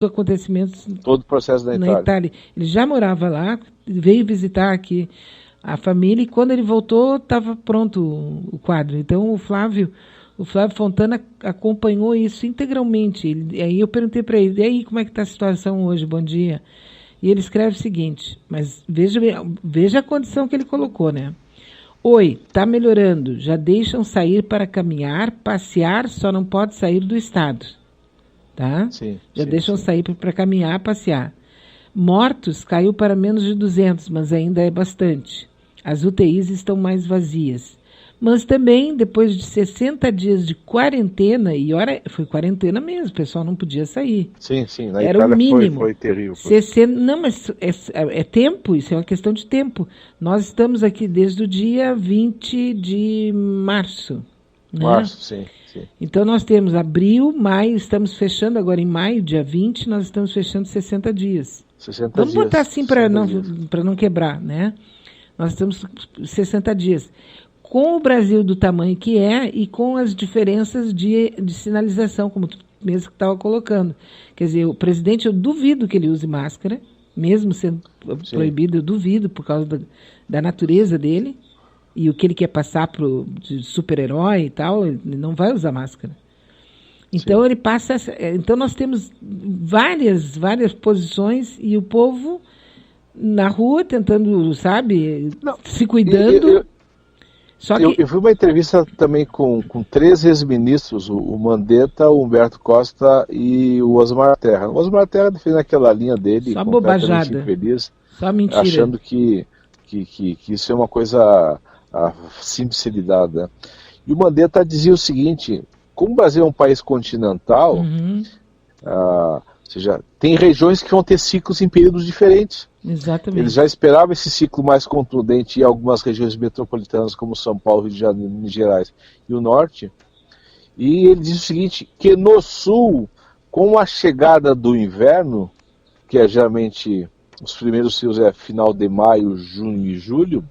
acontecimentos Todo o processo da na Itália. Itália. Ele já morava lá, veio visitar aqui a família e quando ele voltou estava pronto o quadro. Então o Flávio Fontana acompanhou isso integralmente. Aí eu perguntei para ele, e aí como é que está a situação hoje? Bom dia. E ele escreve o seguinte, mas veja a condição que ele colocou, né? Oi, tá melhorando. Já deixam sair para caminhar, passear, só não pode sair do estado. Tá? Sim, Já sim, deixam sim. sair para caminhar, passear. Mortos caiu para menos de 200, mas ainda é bastante. As UTIs estão mais vazias. Mas também, depois de 60 dias de quarentena, e olha, foi quarentena mesmo, o pessoal não podia sair. Sim, sim, na Era o Itália mínimo. foi terrível. 60, não, mas é tempo, isso é uma questão de tempo. Nós estamos aqui desde o dia 20 de março. Né? Março, sim, sim. Então nós temos abril, maio, estamos fechando agora em maio, dia 20, nós estamos fechando 60 dias. 60 Vamos dias. botar assim para não quebrar, né? Nós estamos 60 dias. Com o Brasil do tamanho que é e com as diferenças de sinalização, como tu mesmo que estava colocando. Quer dizer, o presidente, eu duvido que ele use máscara, mesmo sendo proibido, eu duvido por causa da natureza dele e o que ele quer passar de super-herói e tal, ele não vai usar máscara. Então ele passa. Então nós temos várias posições e o povo na rua tentando, sabe, se cuidando. Eu vi uma entrevista também com 3 ex-ministros, o Mandetta, o Humberto Costa e o Osmar Terra. O Osmar Terra defende aquela linha dele, só completamente bobajada. infeliz, Só mentira. achando que isso é uma coisa sinceridade, né? E o Mandetta dizia o seguinte: como o Brasil é um país continental, ou seja, tem regiões que vão ter ciclos em períodos diferentes. Exatamente. Eles já esperavam esse ciclo mais contundente em algumas regiões metropolitanas, como São Paulo, Rio de Janeiro, Minas Gerais e o Norte. E ele diz o seguinte, que no Sul, com a chegada do inverno, que é geralmente os primeiros ciclos é final de maio, junho e julho,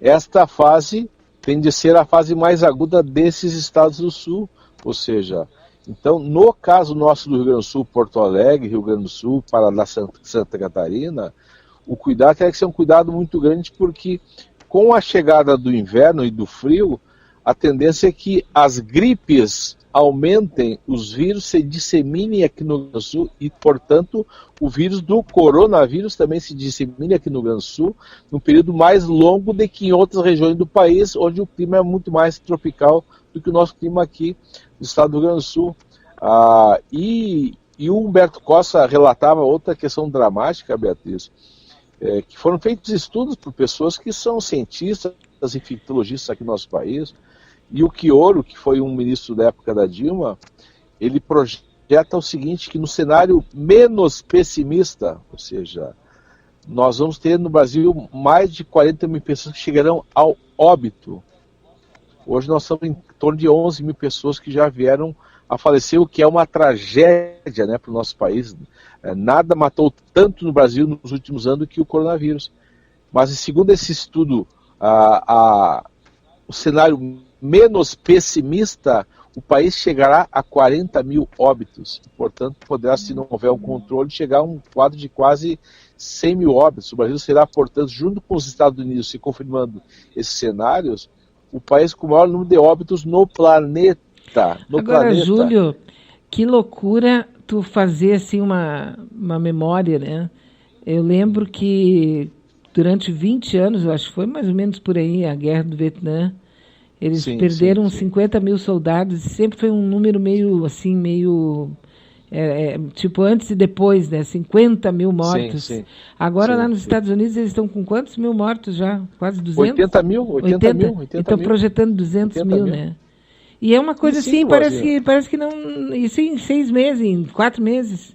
esta fase tende a ser a fase mais aguda desses estados do Sul, ou seja, então, no caso nosso do Rio Grande do Sul, Porto Alegre, Rio Grande do Sul, Paraná, Santa Catarina, o cuidado tem que ser um cuidado muito grande, porque com a chegada do inverno e do frio, a tendência é que as gripes aumentem, os vírus se disseminem aqui no Rio Grande do Sul e, portanto, o vírus do coronavírus também se dissemine aqui no Rio Grande do Sul, num período mais longo do que em outras regiões do país, onde o clima é muito mais tropical do que o nosso clima aqui no estado do Rio Grande do Sul. E o Humberto Costa relatava outra questão dramática, Beatriz, que foram feitos estudos por pessoas que são cientistas, infectologistas aqui no nosso país, e o Quioro, que foi um ministro da época da Dilma, ele projeta o seguinte, que no cenário menos pessimista, ou seja, nós vamos ter no Brasil mais de 40 mil pessoas que chegarão ao óbito. Hoje nós estamos em torno de 11 mil pessoas que já vieram a falecer, o que é uma tragédia, né, para o nosso país. Nada matou tanto no Brasil nos últimos anos que o coronavírus. Mas, segundo esse estudo, o cenário menos pessimista, o país chegará a 40 mil óbitos. Portanto, poderá, se não houver um controle, chegar a um quadro de quase 100 mil óbitos. O Brasil será, portanto, junto com os Estados Unidos, se confirmando esses cenários, o país com o maior número de óbitos no planeta. Agora, Júlio, que loucura tu fazer assim uma memória, né? Eu lembro que durante 20 anos, eu acho que foi mais ou menos por aí, a guerra do Vietnã, eles perderam 50 mil soldados, e sempre foi um número meio assim, tipo antes e depois, né? 50 mil mortos. Sim, agora lá nos Estados Unidos eles estão com quantos mil mortos já? Quase 200? 80 mil. Estão projetando 200 mil, né? E é uma coisa assim, parece que não... Isso em 6 meses, em 4 meses.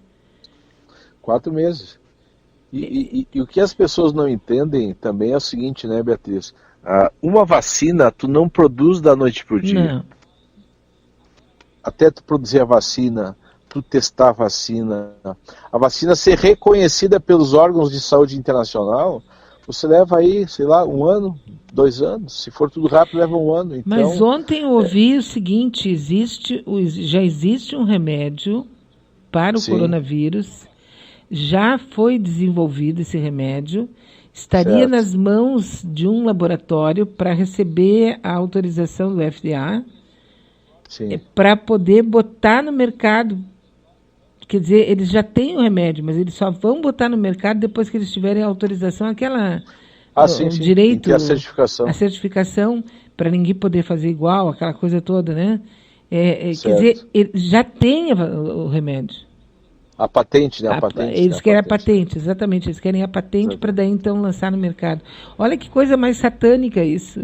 4 meses. E o que as pessoas não entendem também é o seguinte, né, Beatriz? Uma vacina tu não produz da noite para o dia. Não. Até tu produzir a vacina, tu testar a vacina ser reconhecida pelos órgãos de saúde internacional, você leva aí, sei lá, 1 ano, 2 anos. Se for tudo rápido, leva 1 ano. Então, mas ontem eu ouvi o seguinte, já existe um remédio para o Sim. coronavírus. Já foi desenvolvido esse remédio, estaria Certo. nas mãos de um laboratório para receber a autorização do FDA Sim. para poder botar no mercado. Quer dizer, eles já têm o remédio, mas eles só vão botar no mercado depois que eles tiverem a autorização, Sim, o sim. Tem que direito, ter a certificação. a certificação para ninguém poder fazer igual, aquela coisa toda, né? Quer dizer, Certo. ele já tem o remédio. A patente, né? A patente, Eles né? querem a patente, exatamente. Eles querem a patente para daí então lançar no mercado. Olha que coisa mais satânica isso.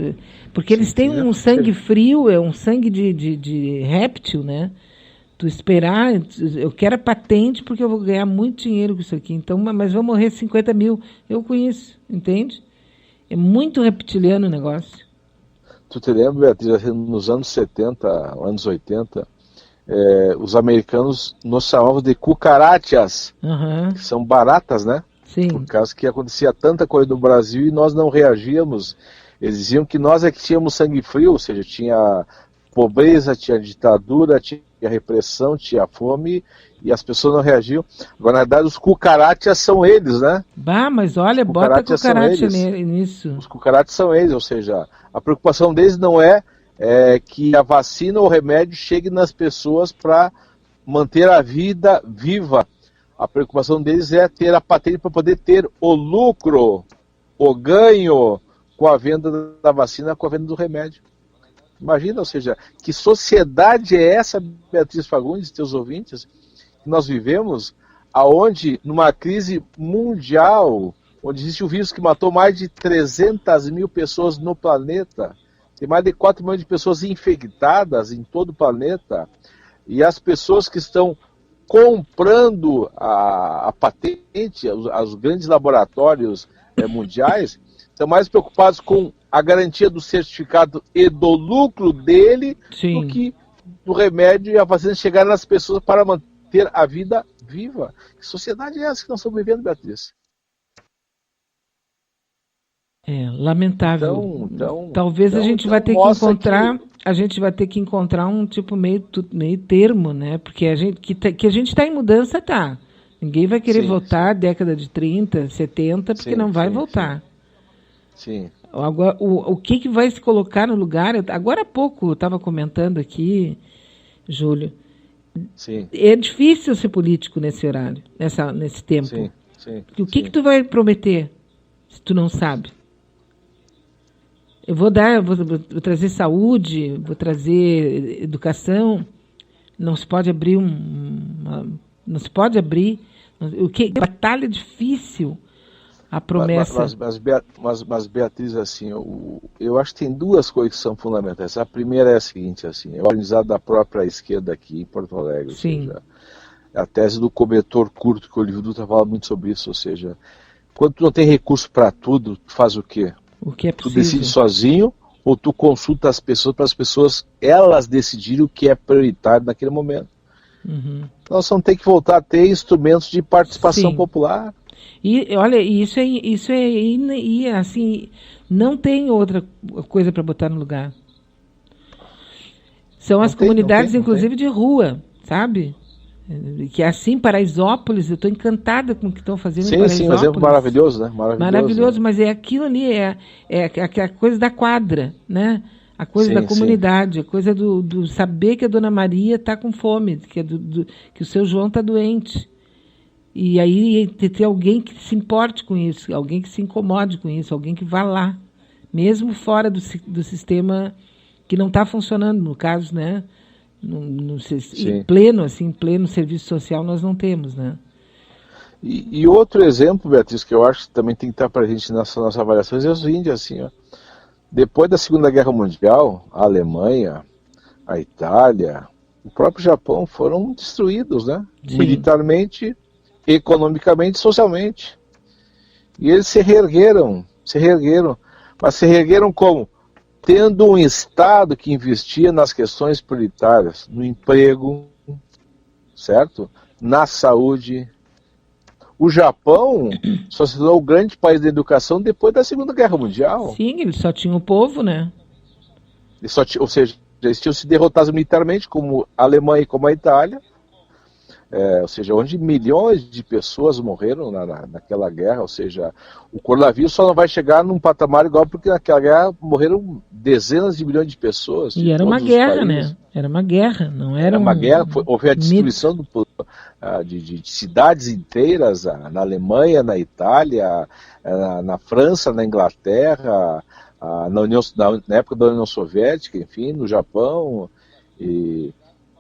Porque eles têm um sangue frio, é um sangue de réptil, né? Tu esperar, eu quero a patente porque eu vou ganhar muito dinheiro com isso aqui. Então, mas vão morrer 50 mil. Eu conheço, entende? É muito reptiliano o negócio. Tu te lembra, Beatriz, nos anos 70, anos 80, os americanos nos chamavam de cucarachas, Uhum. que são baratas, né? Sim. Por causa que acontecia tanta coisa no Brasil e nós não reagíamos. Eles diziam que nós é que tínhamos sangue frio, ou seja, tinha pobreza, tinha ditadura, tinha repressão, tinha fome e as pessoas não reagiam. Agora, na verdade, os cucarachas são eles, né? Bah, mas olha, bota cucaracha nisso. Os cucarachas são eles, ou seja, a preocupação deles não é que a vacina ou o remédio chegue nas pessoas para manter a vida viva. A preocupação deles é ter a patente para poder ter o lucro, o ganho com a venda da vacina, com a venda do remédio. Imagina, ou seja, que sociedade é essa, Beatriz Fagundes, teus ouvintes, que nós vivemos, aonde numa crise mundial, onde existe um vírus que matou mais de 300 mil pessoas no planeta, tem mais de 4 milhões de pessoas infectadas em todo o planeta, e as pessoas que estão comprando a patente, os grandes laboratórios mundiais, estão mais preocupados com a garantia do certificado e do lucro dele do que do remédio e a vacina chegar nas pessoas para manter a vida viva. Que sociedade é essa que nós estamos vivendo, Beatriz? Lamentável. Talvez a gente vai ter que encontrar um tipo meio termo, né? Porque a gente está em mudança, tá. Ninguém vai querer voltar à década de 30, 70, porque não vai voltar. Sim. Agora, o que vai se colocar no lugar? Agora há pouco eu estava comentando aqui, Júlio. Sim. É difícil ser político nesse horário, nesse tempo. Sim. O que tu vai prometer se tu não sabe? Eu vou trazer saúde, vou trazer educação. Não se pode abrir não se pode abrir. Batalha difícil. A promessa. Mas Beatriz, assim, eu acho que tem duas coisas que são fundamentais. A primeira é a seguinte, assim, é o aprendizado da própria esquerda aqui em Porto Alegre. Sim. Ou seja, a tese do cobertor curto, que o Olívio Dutra fala muito sobre isso, ou seja, quando tu não tem recurso para tudo, tu faz o quê? O que é Tu possível. decide sozinho ou tu consulta as pessoas para as pessoas elas decidirem o que é prioritário naquele momento. Uhum. Nós vamos ter que voltar a ter instrumentos de participação popular. E olha, isso é assim, não tem outra coisa para botar no lugar. São as comunidades, inclusive de rua, sabe? Que é assim, Paraisópolis, eu estou encantada com o que estão fazendo em Paraisópolis. Sim, um exemplo maravilhoso, né? Maravilhoso, né? Mas é aquilo ali, é a coisa da quadra, né? A coisa da comunidade, a coisa do saber que a Dona Maria está com fome, que o seu João está doente. E aí ter alguém que se importe com isso, alguém que se incomode com isso, alguém que vá lá, mesmo fora do sistema que não está funcionando, no caso, né? Em pleno serviço social nós não temos, né? E outro exemplo, Beatriz, que eu acho que também tem que estar para a gente nessa nossa avaliação, é o seguinte, assim, ó, depois da Segunda Guerra Mundial, a Alemanha, a Itália, o próprio Japão foram destruídos, né? Militarmente, economicamente e socialmente. E eles se reergueram, mas se reergueram como? Tendo um Estado que investia nas questões prioritárias, no emprego, certo? Na saúde. O Japão só se tornou o grande país da educação depois da Segunda Guerra Mundial. Sim, eles só tinham o povo, né? Ou seja, eles tinham se derrotado militarmente, como a Alemanha e como a Itália. ou seja, onde milhões de pessoas morreram naquela guerra, ou seja, o coronavírus só não vai chegar num patamar igual porque naquela guerra morreram dezenas de milhões de pessoas. E era uma guerra, né? Era uma guerra, não era uma guerra. Houve a destruição de cidades inteiras, na Alemanha, na Itália, na França, na Inglaterra, na época da União Soviética, enfim, no Japão. E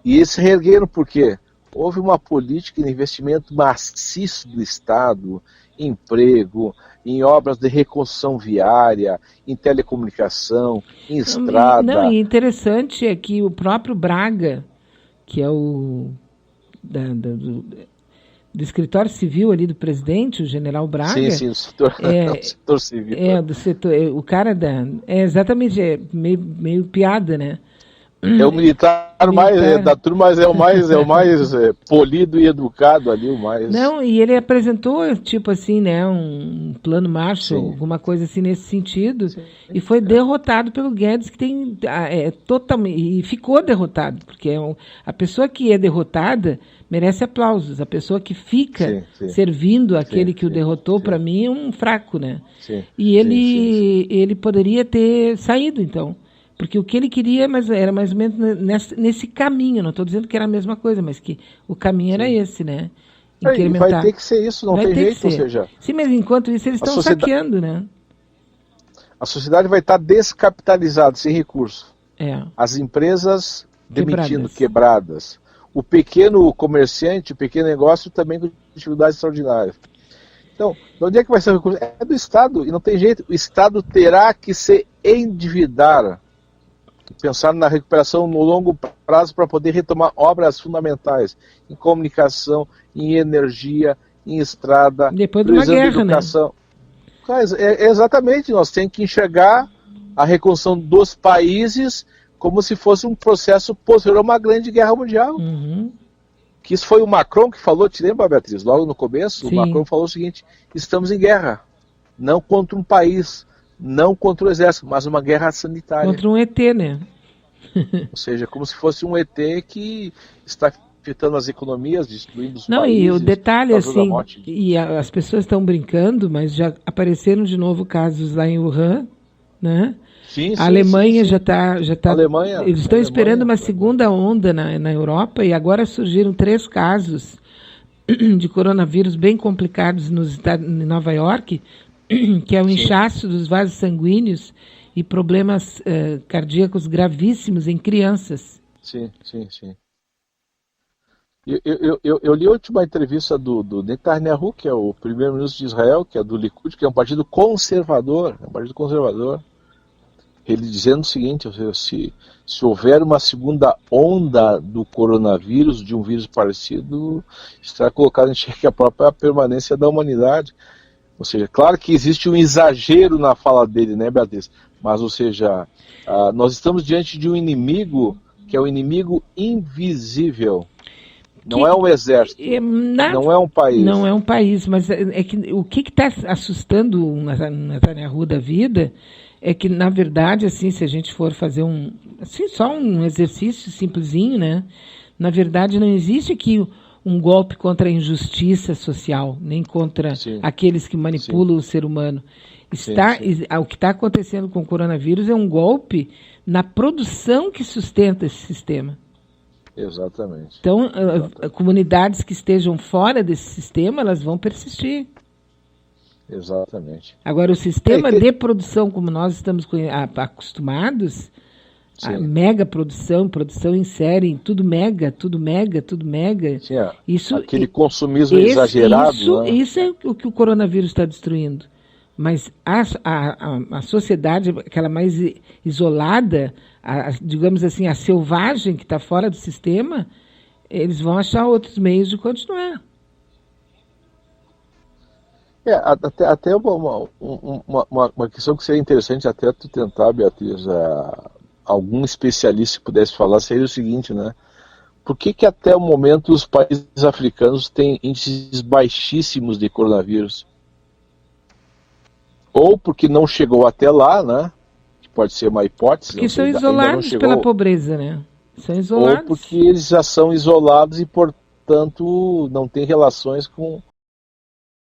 eles se reergueram por quê? Houve uma política de investimento maciço do Estado, em emprego, em obras de reconstrução viária, em telecomunicação, em estrada. Não, e interessante é que o próprio Braga, que é o do escritório civil ali do presidente, o general Braga. Sim, do setor civil. Do setor, o cara exatamente, meio piada, né? É o militar mais da turma, mas é o mais polido e educado ali, o mais. Não, e ele apresentou, tipo assim, né, um plano Marshall, alguma coisa assim nesse sentido, e foi derrotado pelo Guedes, que tem totalmente, e ficou derrotado, porque a pessoa que é derrotada merece aplausos, a pessoa que fica servindo aquele que o derrotou, para mim, é um fraco, né? E ele poderia ter saído, então. Porque o que ele queria era mais ou menos nesse caminho, não estou dizendo que era a mesma coisa, mas que o caminho era esse, né? Vai ter que ser isso, não tem jeito, ou seja... Sim, mas enquanto isso eles estão saqueando, né? A sociedade vai estar descapitalizada, sem recurso. As empresas demitindo, quebradas. O pequeno comerciante, o pequeno negócio também com dificuldades extraordinárias. Então, de onde é que vai ser o recurso? É do Estado, e não tem jeito. O Estado terá que se endividar, pensar na recuperação no longo prazo para poder retomar obras fundamentais em comunicação, em energia, em estrada, depois de uma guerra, educação. Né? Exatamente, nós temos que enxergar a reconstrução dos países como se fosse um processo posterior a uma grande guerra mundial. Que isso foi o Macron que falou, te lembra, Beatriz? Logo no começo, o Macron falou o seguinte: estamos em guerra, não contra um país, não contra o exército, mas uma guerra sanitária. Contra um ET, né? Ou seja, como se fosse um ET que está afetando as economias, destruindo os países. Não, e o detalhe, assim, as pessoas estão brincando, mas já apareceram de novo casos lá em Wuhan, né? A Alemanha já está. Eles estão esperando uma segunda onda na Europa, e agora surgiram 3 casos de coronavírus bem complicados em Nova York, que é o inchaço dos vasos sanguíneos e problemas cardíacos gravíssimos em crianças. Sim. Eu li a última entrevista do Netanyahu, que é o primeiro-ministro de Israel, que é do Likud, que é um partido conservador. Ele dizendo o seguinte: se houver uma segunda onda do coronavírus, de um vírus parecido, estará colocado em xeque a própria permanência da humanidade. Ou seja, claro que existe um exagero na fala dele, né, Beatriz? Mas, ou seja, nós estamos diante de um inimigo que é um inimigo invisível. Não é um exército, não é um país. Não é um país, mas o que está assustando o Netanyahu da vida é que, na verdade, assim, se a gente for fazer só um exercício simplesinho, né? Na verdade, não existe aqui um golpe contra a injustiça social, nem contra aqueles que manipulam o ser humano. O que está acontecendo com o coronavírus é um golpe na produção que sustenta esse sistema. Exatamente. Então, comunidades que estejam fora desse sistema, elas vão persistir. Exatamente. Agora, o sistema de produção, como nós estamos acostumados, a mega produção em série, tudo mega. Sim, aquele consumismo exagerado. Isso é o que o coronavírus está destruindo. Mas a sociedade, aquela mais isolada, digamos assim, a selvagem que está fora do sistema, eles vão achar outros meios de continuar. Até uma questão que seria interessante até tu tentar, Beatriz, algum especialista que pudesse falar, seria o seguinte, né? Por que até o momento os países africanos têm índices baixíssimos de coronavírus? Ou porque não chegou até lá, né? Que pode ser uma hipótese. Porque são isolados pela pobreza, né? São isolados. Ou porque eles já são isolados e, portanto, portanto, não tem relações com